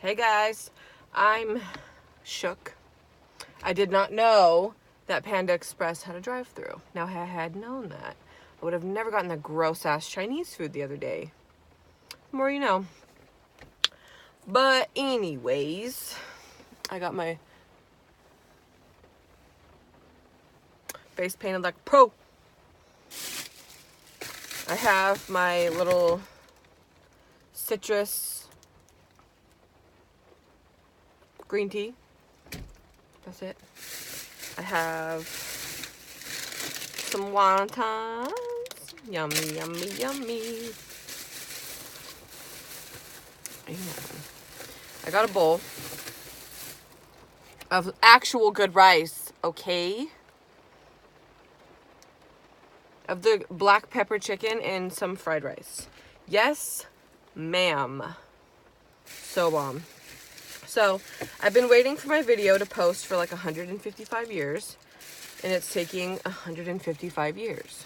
Hey guys, I'm shook. I did not know that Panda Express had a drive-thru. Now, if I had known that, I would have never gotten the gross-ass Chinese food the other day. The more you know. But anyways, I got my face painted like a pro. I have my little citrus green tea. That's it. I have some wontons. Yummy, yummy, yummy. And I got a bowl of actual good rice, okay? Of the black pepper chicken and some fried rice. Yes, ma'am. So bomb. So, I've been waiting for my video to post for like 155 years, and it's taking 155 years.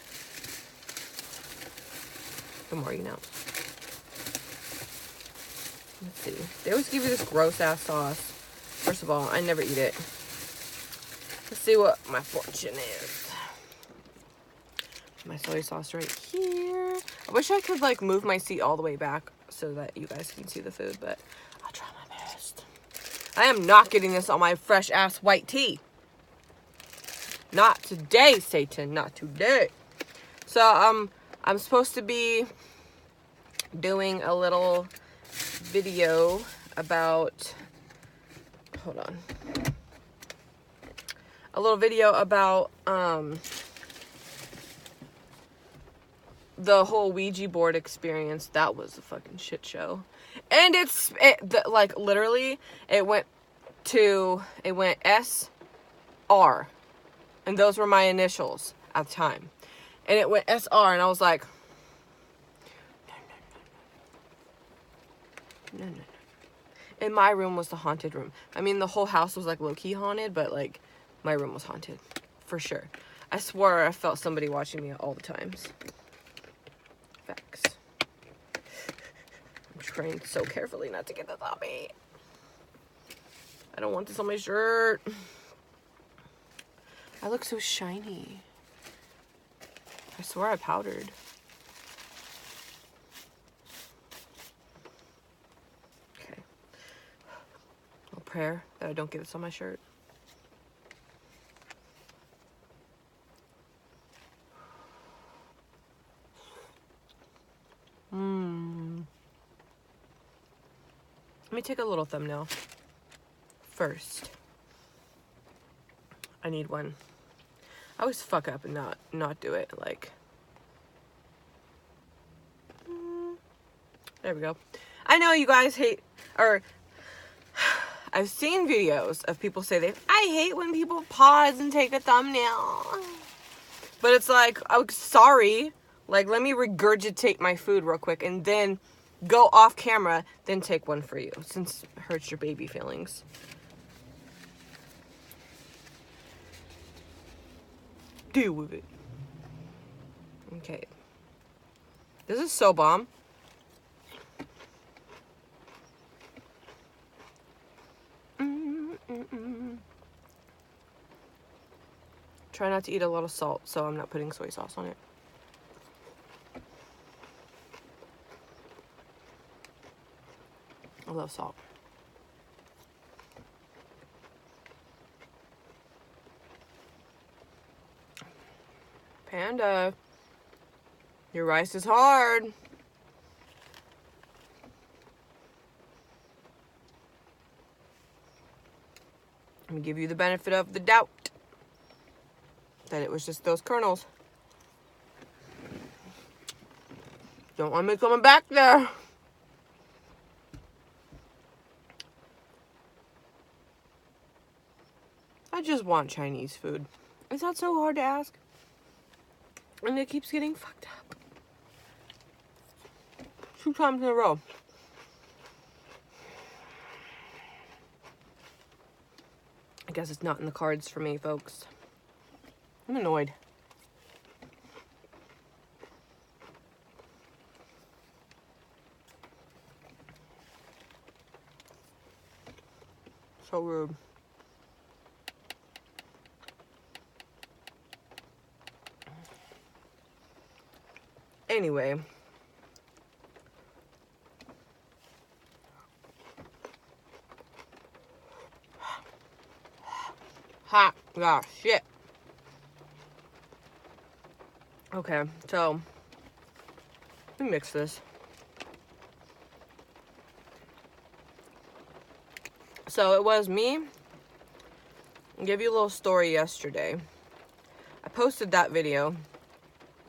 The more you know. Let's see. They always give you this gross-ass sauce. First of all, I never eat it. Let's see what my fortune is. My soy sauce right here. I wish I could like move my seat all the way back so that you guys can see the food, but I'll try my best. I am not getting this on my fresh ass white tea. Not today, Satan. Not today. So I'm supposed to be doing a little video about, hold on. A little video about the whole Ouija board experience. That was a fucking shit show. And like literally it went SR, and those were my initials at the time, and it went SR, and I was like, no. And my room was the haunted room. I mean, the whole house was like low-key haunted, but like my room was haunted for sure. I swore I felt somebody watching me at all the times. Facts. I'm trying so carefully not to get this on me. I don't want this on my shirt. I look so shiny. I swear I powdered. Okay. A prayer that I don't get this on my shirt. Let me take a little thumbnail first. I need one. I always fuck up and not do it. Like, there we go. I know you guys hate, or I've seen videos of people say I hate when people pause and take a thumbnail. But it's like, I'm sorry. Like, let me regurgitate my food real quick and then go off camera, then take one for you, since it hurts your baby feelings. Deal with it. Okay. This is so bomb. Try not to eat a lot of salt, so I'm not putting soy sauce on it. I love salt. Panda, your rice is hard. I'm gonna give you the benefit of the doubt that it was just those kernels. Don't want me coming back there. I just want Chinese food. Is that so hard to ask? And it keeps getting fucked up. 2 times in a row. I guess it's not in the cards for me, folks. I'm annoyed. So rude. Anyway. Hot. Yeah, shit. Okay, so let me mix this. So it was me. I'll give you a little story yesterday. I posted that video,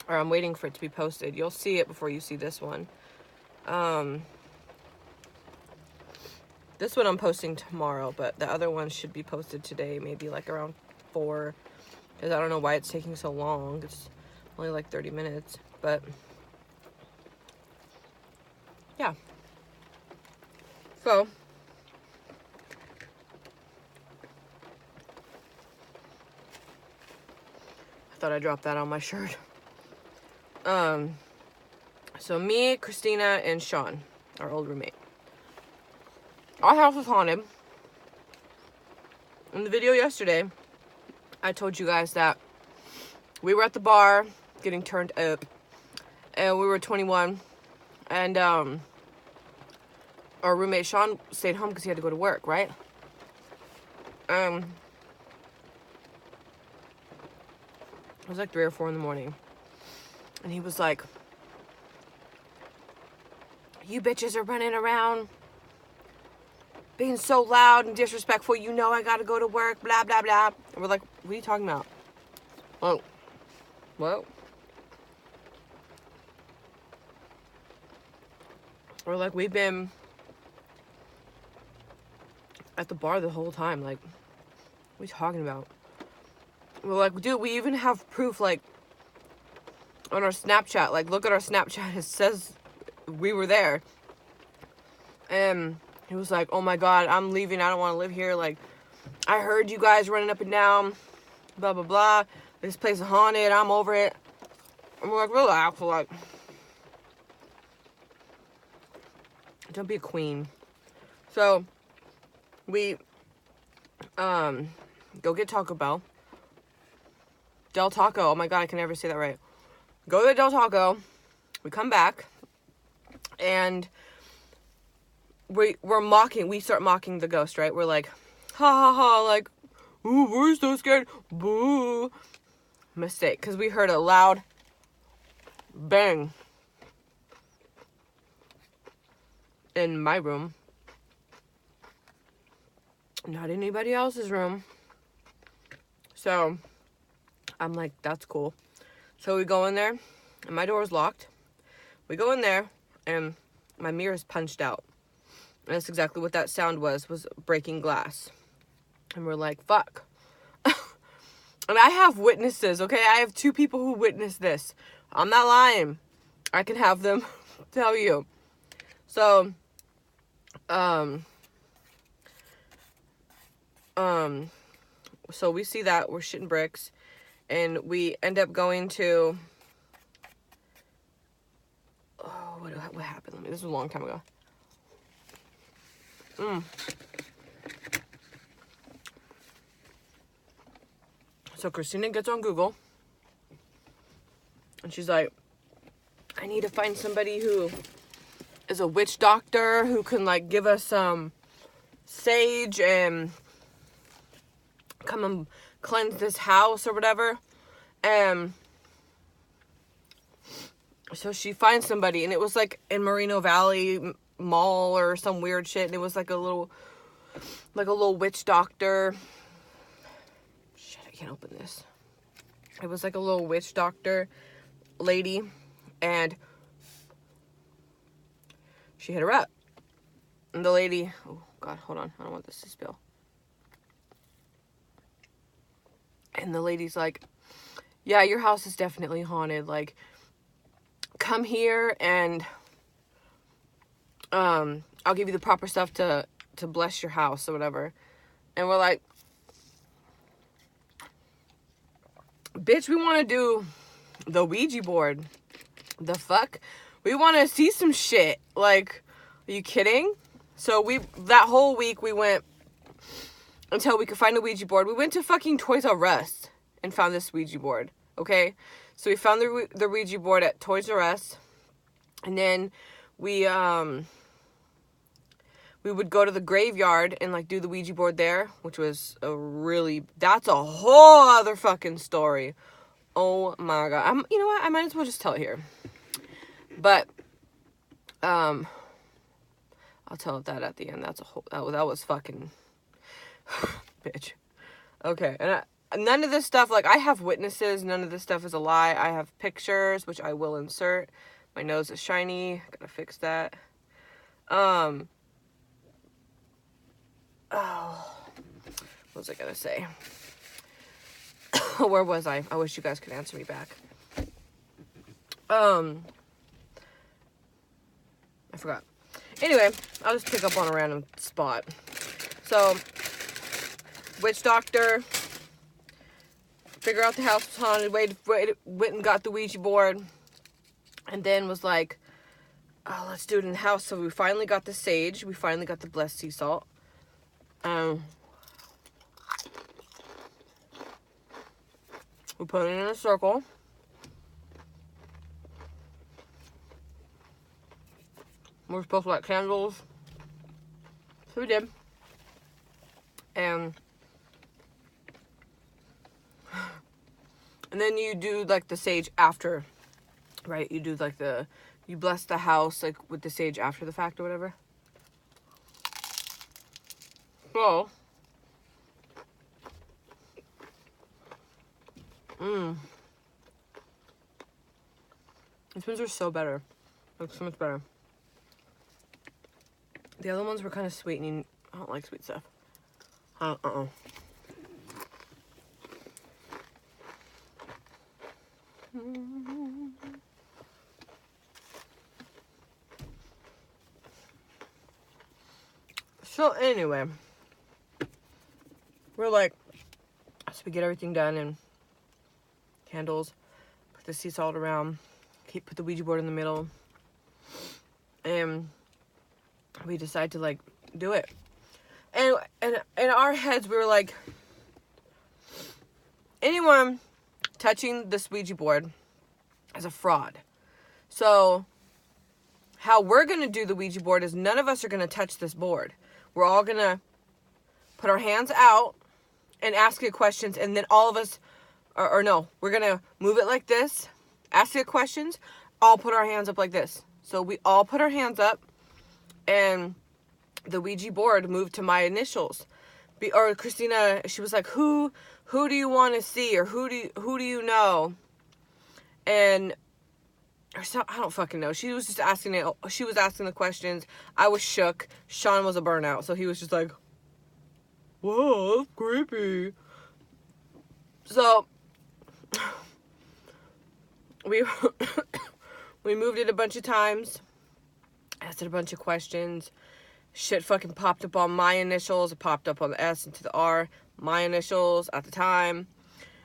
or I'm waiting for it to be posted. You'll see it before you see this one. This one I'm posting tomorrow, but the other one should be posted today, maybe like around 4, because I don't know why it's taking so long. It's only like 30 minutes, but yeah. So I thought I dropped that on my shirt. So me, Christina, and Sean, our old roommate. Our house was haunted. In the video yesterday, I told you guys that we were at the bar getting turned up, and we were 21, and our roommate Sean stayed home because he had to go to work, right? It was like 3 or 4 in the morning, and he was like, "You bitches are running around being so loud and disrespectful. You know I gotta go to work, blah, blah, blah." And we're like, "What are you talking about?" Oh, what? We're like, "We've been at the bar the whole time. Like, what are you talking about?" We're like, "Dude, we even have proof, like, on our Snapchat. Like, look at our Snapchat. It says we were there." And he was like, "Oh my God, I'm leaving. I don't want to live here. Like, I heard you guys running up and down, blah, blah, blah. This place is haunted. I'm over it." And we're like, "Relax, like, don't be a queen." So we go get Taco Bell. Del Taco. Oh my God, I can never say that right. Go to Del Taco. We come back, and we start mocking the ghost, right? We're like, "Ha ha ha," like, "Ooh, we're so scared, boo." Mistake, because we heard a loud bang in my room, not anybody else's room. So I'm like, that's cool. So we go in there, and my door is locked. We go in there, and my mirror is punched out. And that's exactly what that sound was breaking glass. And we're like, fuck. And I have witnesses, okay? I have 2 people who witnessed this. I'm not lying. I can have them tell you. So, so we see that. We're shitting bricks. And we end up going to... Oh, what happened? This was a long time ago. So Christina gets on Google, and she's like, "I need to find somebody who is a witch doctor who can, like, give us some sage and come and cleanse this house or whatever." And so she finds somebody, and it was like in Moreno Valley Mall or some weird shit, and it was like a little witch doctor. Shit, I can't open this. It was like a little witch doctor lady, and she hit her up. And the lady, oh God, hold on, I don't want this to spill. And the lady's like, "Yeah, your house is definitely haunted. Like, come here and I'll give you the proper stuff to bless your house," or whatever. And we're like, "Bitch, we want to do the Ouija board. The fuck? We want to see some shit. Like, are you kidding?" So that whole week we went until we could find a Ouija board. We went to fucking Toys R Us and found this Ouija board, okay? So we found the Ouija board at Toys R Us, and then we would go to the graveyard and, like, do the Ouija board there, which was that's a whole other fucking story. Oh my God. You know what? I might as well just tell it here. But, I'll tell it that at the end. That was fucking, bitch. Okay. And none of this stuff, like, I have witnesses. None of this stuff is a lie. I have pictures, which I will insert. My nose is shiny. Gotta fix that. Oh, what was I gonna say? Where was I? I wish you guys could answer me back. I forgot. Anyway, I'll just pick up on a random spot. So, witch doctor, figure out the house was haunted, went and got the Ouija board, and then was like, oh, let's do it in the house. So we finally got the sage. We finally got the blessed sea salt. We put it in a circle. We're supposed to light candles. So we did. And then you do, like, the sage after, right? You do, like, you bless the house, like, with the sage after the fact or whatever. So, these ones are so better. Like, so much better. The other ones were kind of sweetening. I don't like sweet stuff. So anyway, we're like, so we get everything done and candles, put the sea salt around, put the Ouija board in the middle, and we decide to, like, do it. And in our heads, we were like, anyone touching this Ouija board is a fraud. So how we're going to do the Ouija board is none of us are going to touch this board. We're all going to put our hands out and ask it questions, and then all of us, or no, we're going to move it like this, ask it questions, all put our hands up like this. So we all put our hands up, and the Ouija board moved to my initials. Or Christina, she was like, who do you want to see, or who do you know? And or so, I don't fucking know. She was just asking it. She was asking the questions. I was shook. Sean was a burnout, so he was just like, whoa, that's creepy. So we moved it a bunch of times, asked it a bunch of questions. Shit fucking popped up on my initials. It popped up on the S into the R. My initials at the time.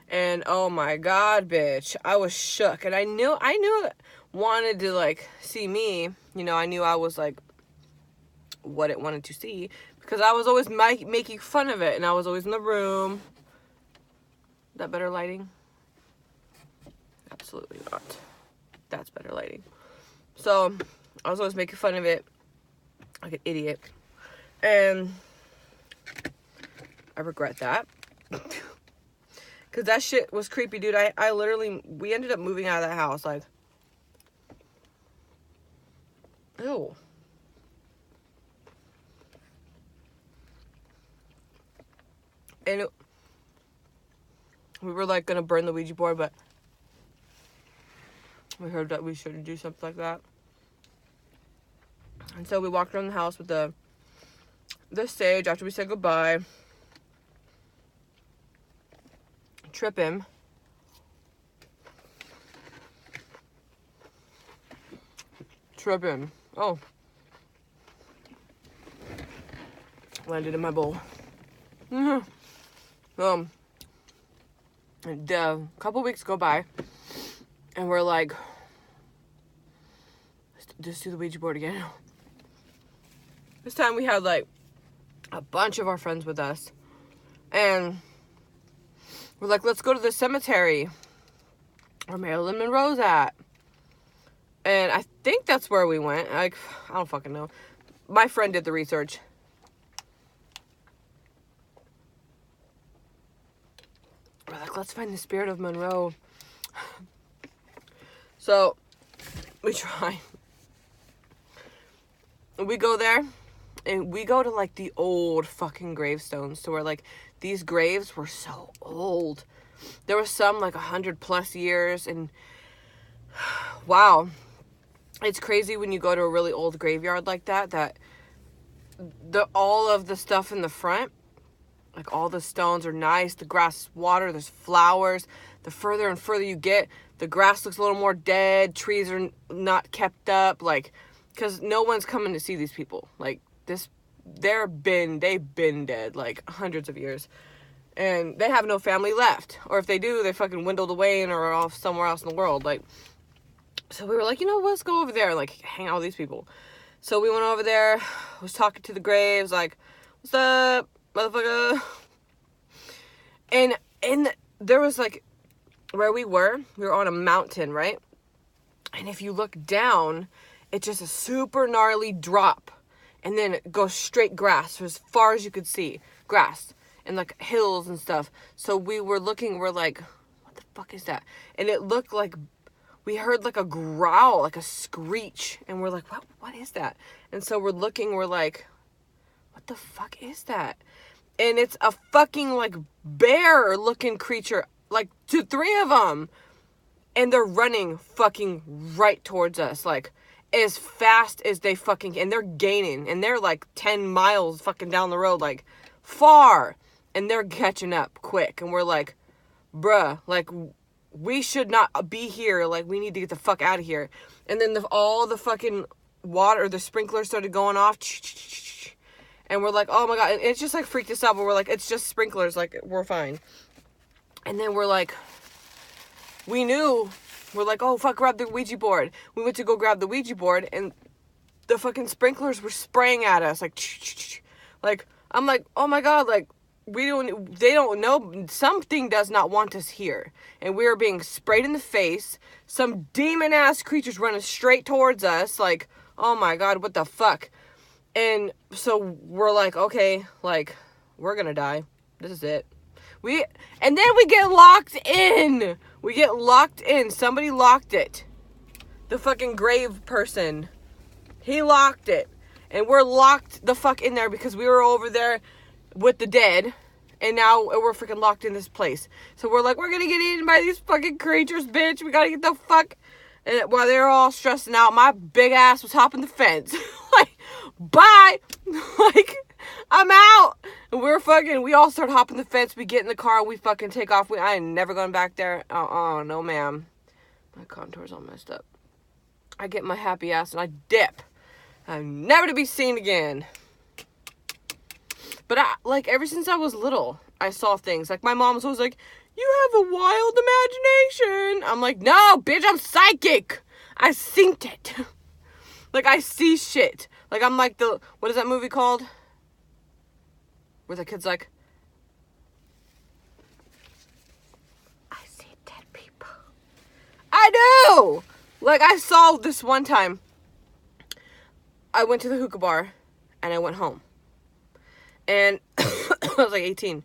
And oh my God, bitch. I was shook. And I knew it wanted to, like, see me. You know, I knew I was, like, what it wanted to see. Because I was always making fun of it. And I was always in the room. Is that better lighting? Absolutely not. That's better lighting. So, I was always making fun of it. Like an idiot. And I regret that. Because that shit was creepy, dude. I literally, we ended up moving out of that house. Like, ew. And we were, like, going to burn the Ouija board, but we heard that we shouldn't do something like that. And so we walked around the house with the sage after we said goodbye. Tripping. Oh. Landed in my bowl. And a couple weeks go by, and we're like, let's do the Ouija board again. This time we had, like, a bunch of our friends with us. And we're like, let's go to the cemetery where Marilyn Monroe's at. And I think that's where we went. Like, I don't fucking know. My friend did the research. We're like, let's find the spirit of Monroe. So, we try. We go there, and we go to, like, the old fucking gravestones. So we're like, these graves were so old. There was some, like, 100+ years, and wow. It's crazy when you go to a really old graveyard like that, all of the stuff in the front, like all the stones are nice, the grass is water, there's flowers. The further and further you get, the grass looks a little more dead, trees are not kept up, like, because no one's coming to see these people. Like, they've been dead, like, hundreds of years. And they have no family left. Or if they do, they fucking dwindled away and are off somewhere else in the world, like. So we were like, let's go over there and, like, hang out with these people. So we went over there, was talking to the graves, like, what's up, motherfucker? And there was, like, where we were on a mountain, right? And if you look down, it's just a super gnarly drop. And then it goes straight grass for as far as you could see. Grass. And, like, hills and stuff. So we were looking, we're like, what the fuck is that? And it looked like, we heard like a growl, like a screech, and we're like, what is that? And so we're looking, we're like, what the fuck is that? And it's a fucking, like, bear-looking creature, like, 3 of them, and they're running fucking right towards us, like, as fast as they fucking, and they're gaining, and they're, like, 10 miles fucking down the road, like, far, and they're catching up quick, and we're like, bruh, like, we should not be here. Like, we need to get the fuck out of here. And then all the fucking water, the sprinklers started going off. And we're like, oh my God. And it's just, like, freaked us out. But we're like, it's just sprinklers. Like, we're fine. And then we're like, we're like, oh, fuck, grab the Ouija board. We went to go grab the Ouija board. And the fucking sprinklers were spraying at us. Like, I'm like, oh my God, like, they don't know, something does not want us here. And we are being sprayed in the face. Some demon-ass creatures running straight towards us. Like, oh my God, what the fuck? And so we're like, okay, like, we're gonna die. This is it. And then we get locked in. Somebody locked it. The fucking grave person. He locked it. And we're locked the fuck in there because we were over there with the dead, and now we're freaking locked in this place. So we're like, we're gonna get eaten by these fucking creatures, bitch. We gotta get the fuck. And while they're all stressing out, my big ass was hopping the fence. Like, bye. Like, I'm out. And we all start hopping the fence. We get in the car and we fucking take off. I ain't never going back there. No ma'am. My contour's all messed up. I get my happy ass and I dip. I'm never to be seen again. But ever since I was little, I saw things. Like, my mom was always like, you have a wild imagination. I'm like, no, bitch, I'm psychic. I synced it. Like, I see shit. Like, I'm like what is that movie called? Where the kid's like, I see dead people. I do! Like, I saw this one time. I went to the hookah bar, and I went home. And I was like 18.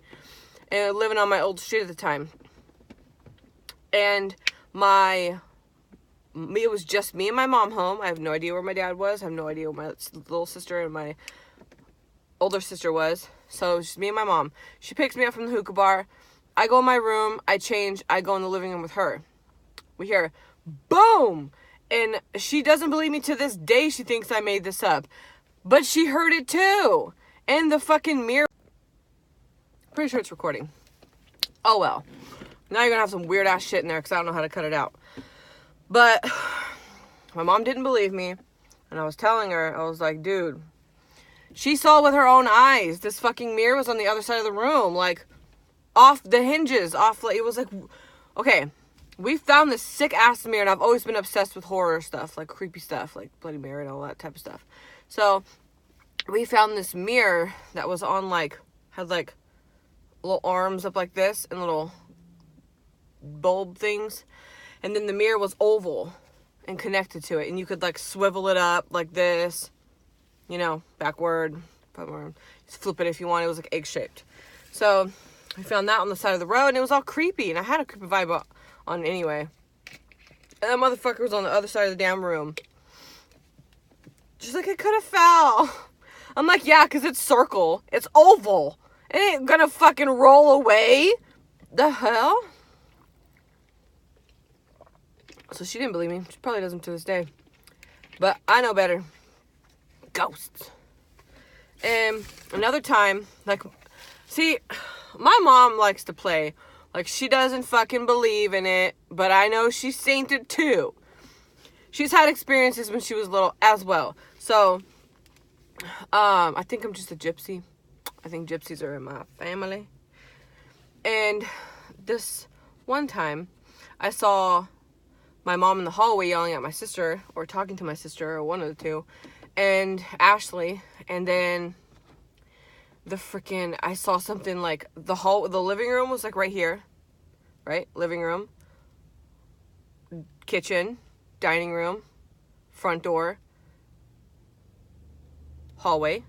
And living on my old street at the time. And it was just me and my mom home. I have no idea where my dad was. I have no idea where my little sister and my older sister was. So it was just me and my mom. She picks me up from the hookah bar. I go in my room. I change. I go in the living room with her. We hear, boom! And she doesn't believe me to this day. She thinks I made this up. But she heard it too. And the fucking mirror. Pretty sure it's recording. Oh well. Now you're gonna have some weird ass shit in there because I don't know how to cut it out. But my mom didn't believe me. And I was telling her, I was like, dude, she saw with her own eyes. This fucking mirror was on the other side of the room. Like, off the hinges. It was like, okay. We found this sick ass mirror, and I've always been obsessed with horror stuff, like creepy stuff, like Bloody Mary and all that type of stuff. So we found this mirror that was on had little arms up like this and little bulb things. And then the mirror was oval and connected to it. And you could like swivel it up like this, you know, backward, forward. Just flip it if you want. It was like egg shaped. So I found that on the side of the road and it was all creepy. And I had a creepy vibe on anyway. And that motherfucker was on the other side of the damn room. She's like, it could have fell. I'm like, yeah, because it's circle. It's oval. It ain't gonna fucking roll away. The hell? So she didn't believe me. She probably doesn't to this day. But I know better. Ghosts. And another time, like, see, my mom likes to play. Like, she doesn't fucking believe in it. But I know she's sainted too. She's had experiences when she was little as well. So, I think I'm just a gypsy. I think gypsies are in my family. And this one time, I saw my mom in the hallway yelling at my sister, or talking to my sister, or one of the two, and Ashley, and then I saw something like, the living room was like right here, right? Living room, kitchen, dining room, front door, hallway,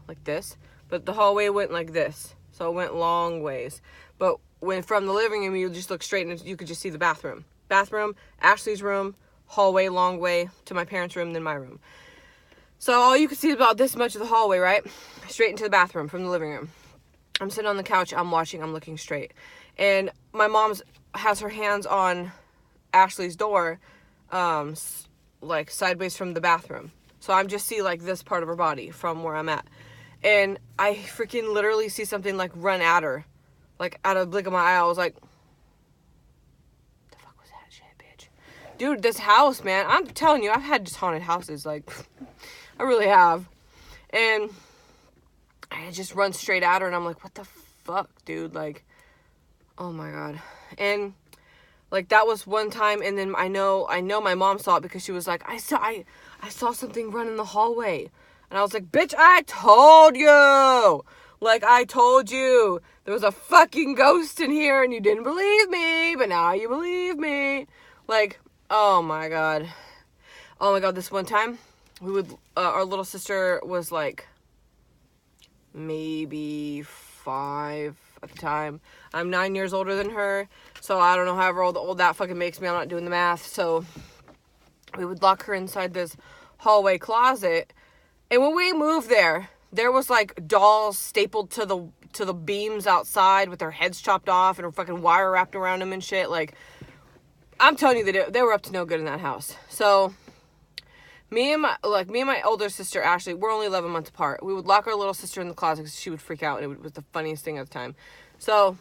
like this, but the hallway went like this, so it went long ways, but when from the living room, you just look straight and you could just see the bathroom, Ashley's room, hallway, long way to my parents' room, then my room. So all you could see is about this much of the hallway, right? Straight into the bathroom from the living room. I'm sitting on the couch, I'm watching, I'm looking straight. And my mom has her hands on Ashley's door, like sideways from the bathroom. So I'm just see like this part of her body from where I'm at. And I freaking literally see something like run at her. Like, out of the blink of my eye, I was like, the fuck was that shit, bitch? Dude, this house, man, I'm telling you, I've had just haunted houses, like, I really have. And I just run straight at her, and I'm like, what the fuck, dude? Like, oh my God. And, like, that was one time, and then I know my mom saw it because she was like, I saw something run in the hallway. And I was like, bitch, I told you! Like, I told you, there was a fucking ghost in here and you didn't believe me, but now you believe me. Like, oh my God. Oh my God, this one time, our little sister was like, maybe 5 at the time. I'm 9 years older than her, so I don't know however old that fucking makes me. I'm not doing the math. So we would lock her inside this hallway closet. And when we moved there was like dolls stapled to the beams outside with their heads chopped off and a fucking wire wrapped around them and shit. Like, I'm telling you, they were up to no good in that house. So me and my older sister Ashley, we're only 11 months apart. We would lock our little sister in the closet because she would freak out, and it was the funniest thing at the time. So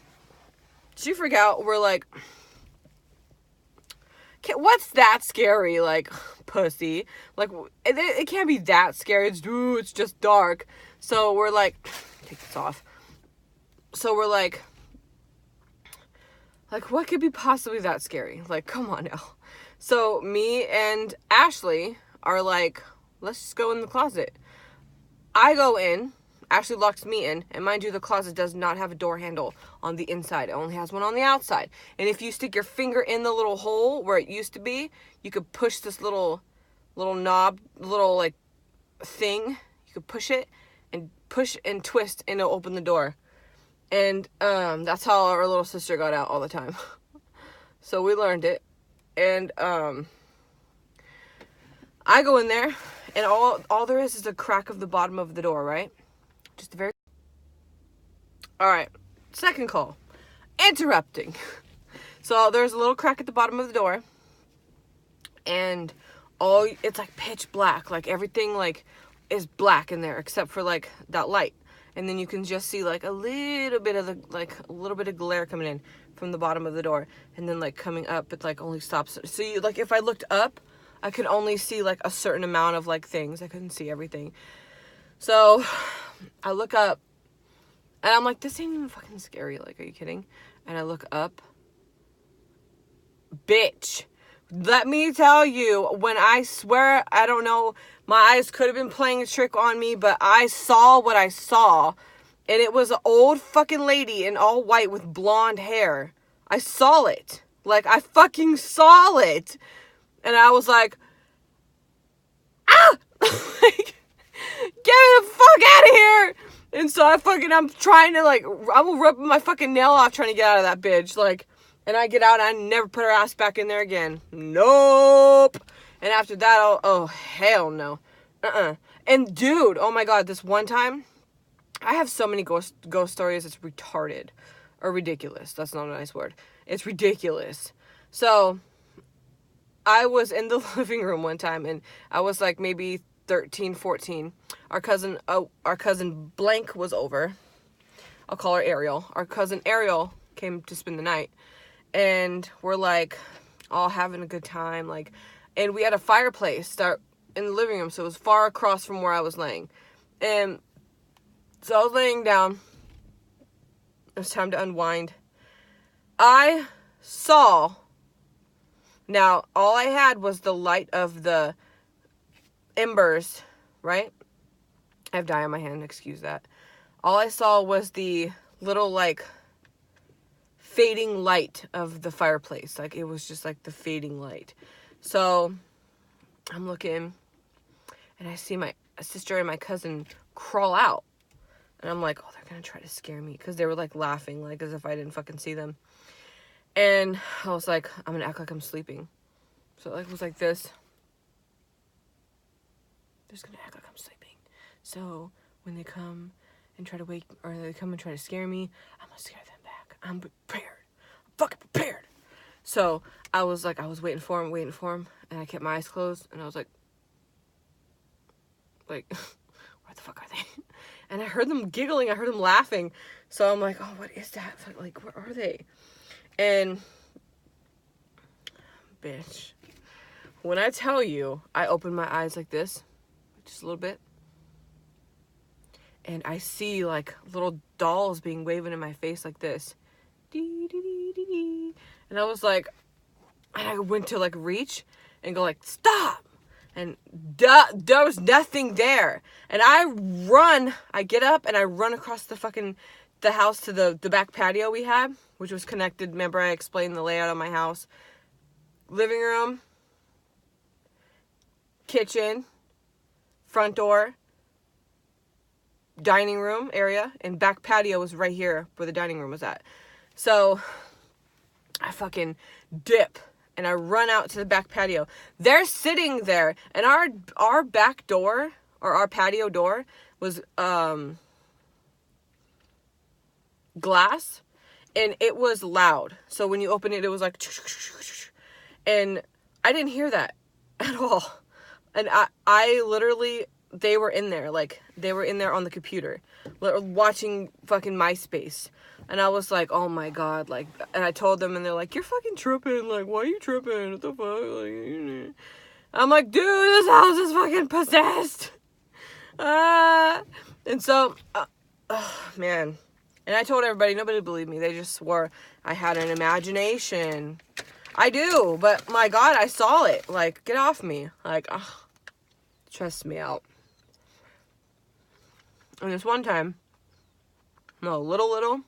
she freak out. We're like, what's that scary? Like, pussy. Like, it can't be that scary. It's just dark. So we're like, take this off. So we're like, what could be possibly that scary? Like, come on now. So me and Ashley are like, let's just go in the closet. I go in. Ashley locks me in, and mind you, the closet does not have a door handle on the inside. It only has one on the outside. And if you stick your finger in the little hole where it used to be, you could push this little knob, little like thing. You could push it and push and twist, and it'll open the door. And that's how our little sister got out all the time. So we learned it. And I go in there, and all there is a crack of the bottom of the door, right? Just a very... Alright, second call. Interrupting. So there's a little crack at the bottom of the door, and it's like pitch black. Like, everything like is black in there except for like that light. And then you can just see like a little bit of glare coming in from the bottom of the door, and then like coming up, it like only stops. So you, like, if I looked up, I could only see like a certain amount of like things. I couldn't see everything. So I look up, and I'm like, this ain't even fucking scary. Like, are you kidding? And I look up. Bitch, let me tell you, when I swear, I don't know, my eyes could have been playing a trick on me, but I saw what I saw. And it was an old fucking lady in all white with blonde hair. I saw it. Like, I fucking saw it. And I was like, ah! Like, get me the fuck out of here! And so I'm trying to, like, I'm ripping my fucking nail off trying to get out of that bitch. Like, and I get out and I never put her ass back in there again. Nope. And after that, oh, hell no. And dude, oh my God, this one time, I have so many ghost stories, it's retarded. Or ridiculous. That's not a nice word. It's ridiculous. So, I was in the living room one time, and I was like maybe 13, 14. Our cousin Blank was over. I'll call her Ariel. Our cousin Ariel came to spend the night. And we're like all having a good time. Like, and we had a fireplace in the living room, so it was far across from where I was laying. And so I was laying down. It was time to unwind. I saw... Now, all I had was the light of the embers, right? I have dye on my hand, excuse that. All I saw was the little, like, fading light of the fireplace. Like, it was just, like, the fading light. So, I'm looking, and I see my sister and my cousin crawl out. And I'm like, oh, they're gonna try to scare me. Because they were, like, laughing, like, as if I didn't fucking see them. And I was like, I'm gonna act like I'm sleeping. So it was like this. They're just gonna act like I'm sleeping. So when they come and try to wake, or they come and try to scare me, I'm gonna scare them back. I'm prepared. I'm fucking prepared. So I was waiting for him, and I kept my eyes closed, and I was like, where the fuck are they? And I heard them giggling, I heard them laughing. So I'm like, oh, what is that? Like, where are they? And, bitch, when I tell you, I open my eyes like this, just a little bit, and I see, like, little dolls being waving in my face like this. Dee, dee, dee, dee, dee. And I was like, and I went to, like, reach and go, like, stop! And there was nothing there. And I get up, and I run across the house to the back patio we had, which was connected. Remember I explained the layout of my house? Living room, kitchen, front door, dining room area, and back patio was right here where the dining room was at. So I fucking dip and I run out to the back patio. They're sitting there, and our back door, or our patio door, was glass, and it was loud. So when you open it, it was like, and I didn't hear that at all. And I literally, they were in there, on the computer, watching fucking MySpace. And I was like, oh my God, like, and I told them, and they're like, you're fucking tripping, like, why are you tripping, what the fuck, like, I'm like, dude, this house is fucking possessed, and so, oh, man, and I told everybody, nobody believed me, they just swore I had an imagination. I do, but my God, I saw it, like, get off me, like, stressed me out. And this one time, no, little,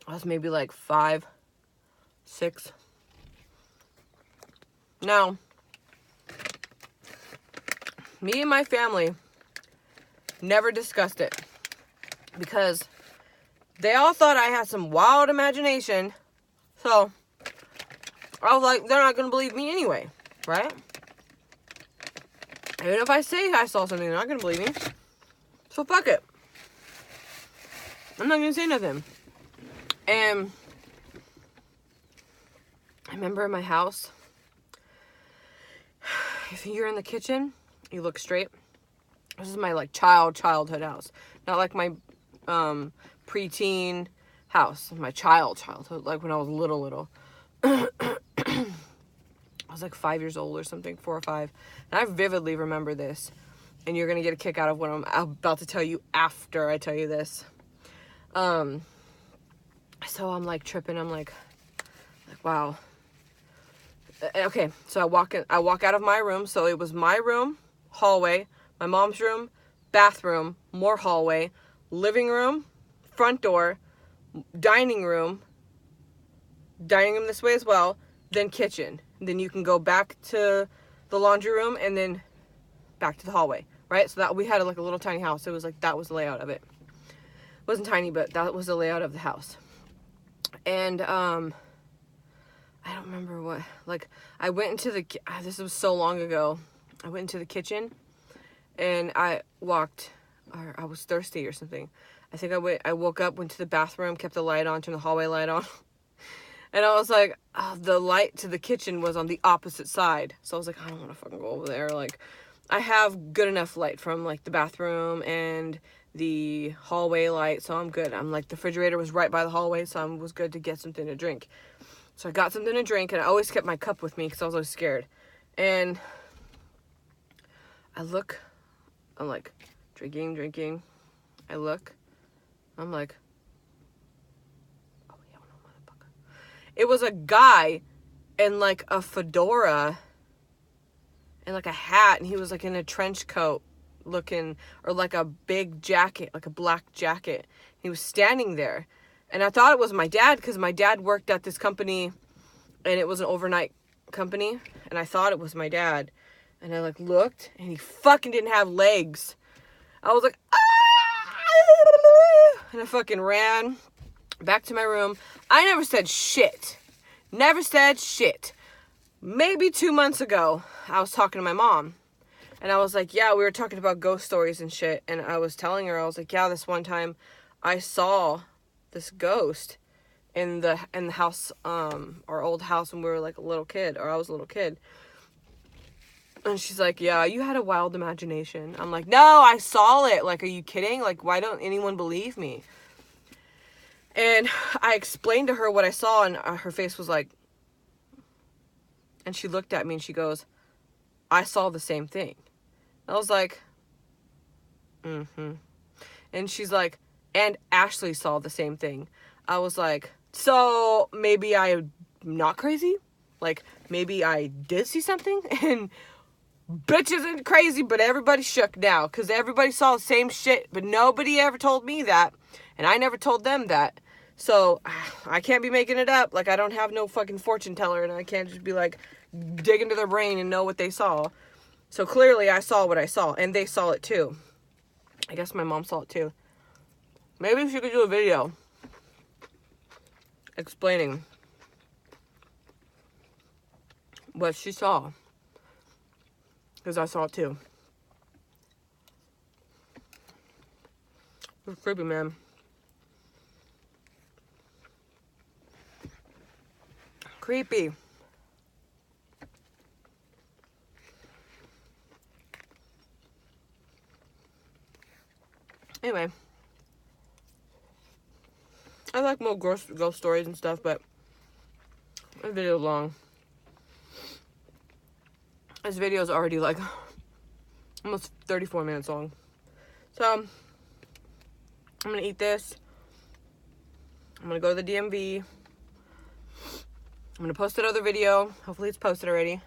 I was maybe like 5, 6. Now, me and my family never discussed it because they all thought I had some wild imagination. So, I was like, they're not going to believe me anyway, right? Even if I say I saw something, they're not going to believe me. So, fuck it. I'm not going to say nothing. And I remember in my house, if you're in the kitchen, you look straight. This is my, like, childhood house. Not like my preteen house. My childhood, like when I was little. I was like 5 years old or something, 4 or 5. And I vividly remember this. And you're going to get a kick out of what I'm about to tell you after I tell you this. So I'm like tripping. I'm like, wow. Okay, so I walk out of my room. So it was my room, hallway, my mom's room, bathroom, more hallway, living room, front door, dining room this way as well, then kitchen. Then you can go back to the laundry room and then back to the hallway, right? So that we had like a little tiny house. It was like, that was the layout of it. It wasn't tiny, but that was the layout of the house. And I don't remember what, like, I went into the, this was so long ago. I went into the kitchen and I walked, or I was thirsty or something. I think I woke up, went to the bathroom, kept the light on, turned the hallway light on. And I was like, oh, the light to the kitchen was on the opposite side. So I was like, I don't want to fucking go over there. Like, I have good enough light from like the bathroom and the hallway light, so I'm good. I'm like, the refrigerator was right by the hallway, so I was good to get something to drink. So I got something to drink, and I always kept my cup with me because I was always scared. And I look, I'm like, drinking. I look, I'm like, oh yeah, no, motherfucker. It was a guy in like a fedora and like a hat, and he was like in a trench coat looking, or like a big jacket, like a black jacket. He was standing there, and I thought it was my dad because my dad worked at this company and it was an overnight company, and I thought it was my dad. And I like looked, and he fucking didn't have legs. I was like, ah! And I fucking ran back to my room. I never said shit. Maybe 2 months ago, I was talking to my mom, and I was like, yeah, we were talking about ghost stories and shit, and I was telling her, I was like, yeah, this one time I saw this ghost in the house, our old house when we were like a little kid, or I was a little kid. And she's like, yeah, you had a wild imagination. I'm like, no, I saw it. Like, are you kidding? Like, why don't anyone believe me? And I explained to her what I saw, and her face was like, and she looked at me and she goes, I saw the same thing. I was like, mm-hmm. And she's like, and Ashley saw the same thing. I was like, so maybe I'm not crazy? Like, maybe I did see something? And bitch isn't crazy, but everybody shook now, because everybody saw the same shit, but nobody ever told me that, and I never told them that. So I can't be making it up. Like, I don't have no fucking fortune teller, and I can't just be like, dig into their brain and know what they saw. So clearly I saw what I saw, and they saw it too. I guess my mom saw it too. Maybe she could do a video explaining what she saw, because I saw it too. It was creepy, man. Creepy. Anyway, I like more ghost stories and stuff, but this video is long. This video is already like almost 34 minutes long. So I'm gonna eat this. I'm gonna go to the DMV. I'm gonna post another video. Hopefully it's posted already.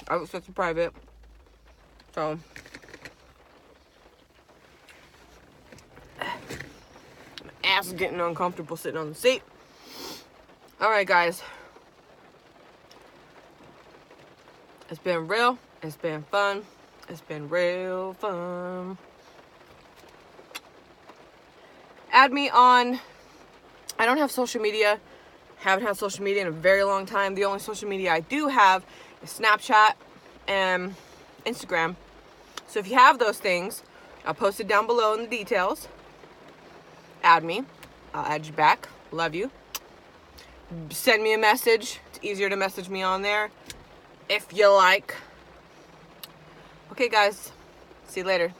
I was set to private. So my ass is getting uncomfortable sitting on the seat. Alright, guys. It's been real. It's been fun. It's been real fun. Add me on. I don't have social media. Haven't had social media in a very long time. The only social media I do have is Snapchat and Instagram. So if you have those things, I'll post it down below in the details. Add me. I'll add you back. Love you. Send me a message. It's easier to message me on there if you like. Okay, guys. See you later.